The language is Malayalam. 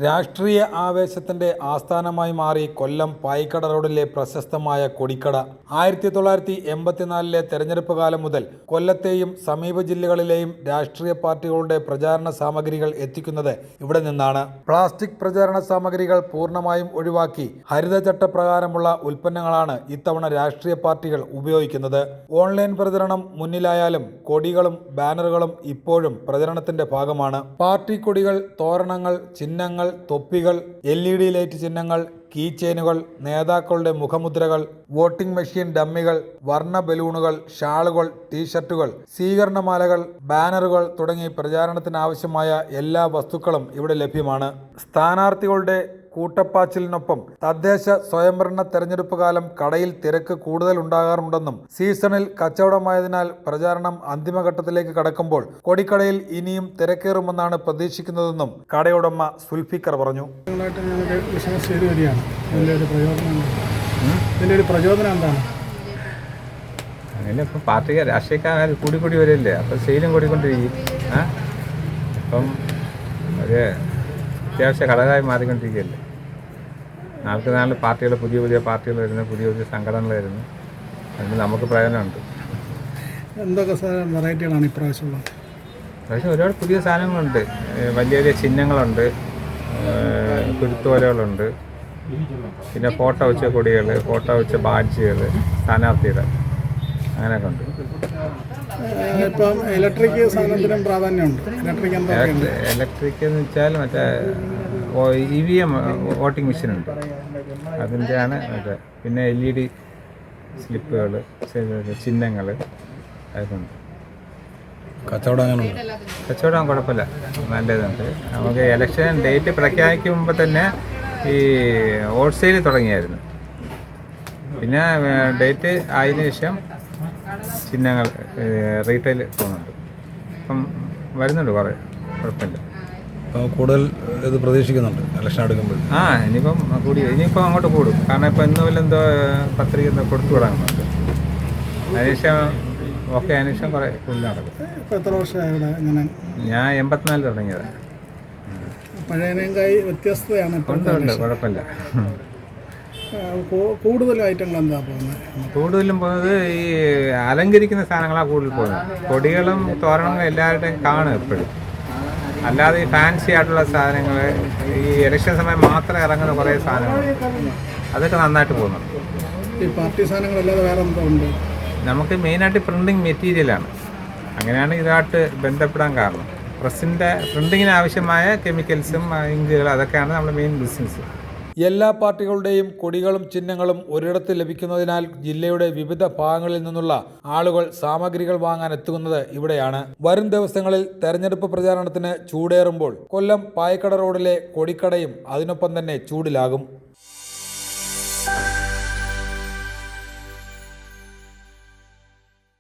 രാഷ്ട്രീയ ആവേശത്തിന്റെ ആസ്ഥാനമായി മാറി കൊല്ലം പായിക്കട റോഡിലെ പ്രശസ്തമായ കൊടിക്കട. 1984 തെരഞ്ഞെടുപ്പ് കാലം മുതൽ കൊല്ലത്തെയും സമീപ ജില്ലകളിലെയും രാഷ്ട്രീയ പാർട്ടികളുടെ പ്രചാരണ സാമഗ്രികൾ എത്തിക്കുന്നത് ഇവിടെ നിന്നാണ്. പ്ലാസ്റ്റിക് പ്രചാരണ സാമഗ്രികൾ പൂർണ്ണമായും ഒഴിവാക്കി ഹരിതചട്ടപ്രകാരമുള്ള ഉൽപ്പന്നങ്ങളാണ് ഇത്തവണ രാഷ്ട്രീയ പാർട്ടികൾ ഉപയോഗിക്കുന്നത്. ഓൺലൈൻ പ്രചരണം മുന്നിലായാലും കൊടികളും ബാനറുകളും ഇപ്പോഴും പ്രചരണത്തിന്റെ ഭാഗമാണ്. പാർട്ടി കൊടികൾ, തോരണങ്ങൾ, ചിഹ്നങ്ങൾ, തൊപ്പികൾ, LED ലൈറ്റ് ചിഹ്നങ്ങൾ, കീ ചെയിനുകൾ, നേതാക്കളുടെ മുഖമുദ്രകൾ, വോട്ടിംഗ് മെഷീൻ ഡമ്മികൾ, വർണ്ണ ബലൂണുകൾ, ഷാളുകൾ, ടീഷർട്ടുകൾ, സ്വീകരണമാലകൾ, ബാനറുകൾ തുടങ്ങി പ്രചാരണത്തിനാവശ്യമായ എല്ലാ വസ്തുക്കളും ഇവിടെ ലഭ്യമാണ്. സ്ഥാനാർത്ഥികളുടെ കൂട്ടപ്പാച്ചിലിനൊപ്പം തദ്ദേശ സ്വയംഭരണ തെരഞ്ഞെടുപ്പ് കാലം കടയിൽ തിരക്ക് കൂടുതൽ ഉണ്ടാകാറുണ്ടെന്നും സീസണിൽ കച്ചവടമായതിനാൽ പ്രചാരണം അന്തിമഘട്ടത്തിലേക്ക് കടക്കുമ്പോൾ കൊടിക്കടയിൽ ഇനിയും തിരക്കേറുമെന്നാണ് പ്രതീക്ഷിക്കുന്നതെന്നും കടയുടമ സുൽഫിക്കർ പറഞ്ഞു. അങ്ങനെ ഇപ്പം പാർട്ടി രാഷ്ട്രീയക്കാർ കൂടി വരില്ലേ, അപ്പം സെയിലും കൂടിക്കൊണ്ടിരിക്കും. ഇപ്പം ഒരു അത്യാവശ്യ ഘടകമായി മാറിക്കൊണ്ടിരിക്കുകയല്ലേ. നാൾക്ക് നാല് പാർട്ടികൾ, പുതിയ പാർട്ടികൾ വരുന്നു, പുതിയ സംഘടനകൾ വരുന്നു. അതിന് നമുക്ക് പ്രയോജനമുണ്ട്. എന്തൊക്കെ വെറൈറ്റികളാണ് ഇപ്രാവശ്യമുള്ളത്? ഇപ്രാവശ്യം ഒരുപാട് പുതിയ സാധനങ്ങളുണ്ട്. വലിയ ചിഹ്നങ്ങളുണ്ട്, കുരുത്തോലകളുണ്ട്, പിന്നെ ഫോട്ടോ വെച്ച കൊടികൾ, ഫോട്ടോ വെച്ച ബാഡ്ജുകൾ, സ്ഥാനാർത്ഥികൾ, അങ്ങനെയൊക്കെ ഉണ്ട്. ഇപ്പം ഇലക്ട്രിക് സാധനത്തിനും പ്രാധാന്യമുണ്ട്. ഇലക്ട്രിക് എന്ന് വെച്ചാൽ മറ്റേ EVM വോട്ടിംഗ് മെഷീനുണ്ട്, അതിൻ്റെയാണ് മറ്റേ. പിന്നെ LED സ്ലിപ്പുകൾ, ചിഹ്നങ്ങൾ, അതൊക്കെ ഉണ്ട്. കച്ചവടം കുഴപ്പമില്ല, നല്ലതുണ്ട്. നമുക്ക് ഇലക്ഷൻ ഡേറ്റ് പ്രഖ്യാപിക്കുമ്പോൾ തന്നെ ഈ ഹോൾസെയിൽ തുടങ്ങിയായിരുന്നു. പിന്നെ ഡേറ്റ് ആയതിനു ശേഷം ചിഹ്നങ്ങൾ റീറ്റെയിൽ പോകുന്നുണ്ട്. ഇപ്പം വരുന്നുണ്ട്, കുറേ കുഴപ്പമില്ല. കൂടുതൽ ഇത് പ്രതീക്ഷിക്കുന്നുണ്ട് ഇലക്ഷൻ എടുക്കുമ്പോൾ. ഇനിയിപ്പോൾ അങ്ങോട്ട് കൂടും. കാരണം ഇപ്പോൾ എന്തോ പത്രിക കൊടുത്തു വിടാനുണ്ട്. അതിനുശേഷം അതിനുശേഷം കുറേ കൂടുതൽ നടക്കും. എത്ര വർഷമായി? ഞാൻ 84 തുടങ്ങിയതാണ്. പഴയതിനേക്കായി വ്യത്യസ്തതയാണ്. ഉണ്ട്, കുഴപ്പമില്ല. കൂടുതലും ഐറ്റങ്ങൾ എന്താ പോകുന്നത്? കൂടുതലും പോകുന്നത് ഈ അലങ്കരിക്കുന്ന സാധനങ്ങളാണ് കൂടുതൽ പോകുന്നത്. കൊടികളും തോരണങ്ങളും എല്ലാവരുടെയും കാണും എപ്പോഴും. അല്ലാതെ ഈ ഫാൻസി ആയിട്ടുള്ള സാധനങ്ങൾ, ഈ ഇലക്ഷൻ സമയം മാത്രം ഇറങ്ങുന്ന കുറേ സാധനങ്ങൾ, അതൊക്കെ നന്നായിട്ട് പോകുന്നുണ്ട്. ഈ പാർട്ടി സാധനങ്ങളല്ലാതെ വേറെ എന്തോ ഉണ്ട്? നമുക്ക് മെയിനായിട്ട് പ്രിൻറ്റിങ് മെറ്റീരിയലാണ്. അങ്ങനെയാണ് ഇതായിട്ട് ബന്ധപ്പെടാൻ കാരണം. പ്രസിൻ്റെ പ്രിൻറ്റിങ്ങിന് ആവശ്യമായ കെമിക്കൽസും ഇങ്കുകൾ, അതൊക്കെയാണ് നമ്മുടെ മെയിൻ ബിസിനസ്. എല്ലാ പാർട്ടികളുടെയും കൊടികളും ചിഹ്നങ്ങളും ഒരിടത്ത് ലഭിക്കുന്നതിനാൽ ജില്ലയുടെ വിവിധ ഭാഗങ്ങളിൽ നിന്നുള്ള ആളുകൾ സാമഗ്രികൾ വാങ്ങാൻ എത്തുന്നത് ഇവിടെയാണ്. വരും ദിവസങ്ങളിൽ തെരഞ്ഞെടുപ്പ് പ്രചാരണത്തിന് ചൂടേറുമ്പോൾ കൊല്ലം പായിക്കട റോഡിലെ കൊടിക്കടയും അതിനൊപ്പം തന്നെ ചൂടിലാകും.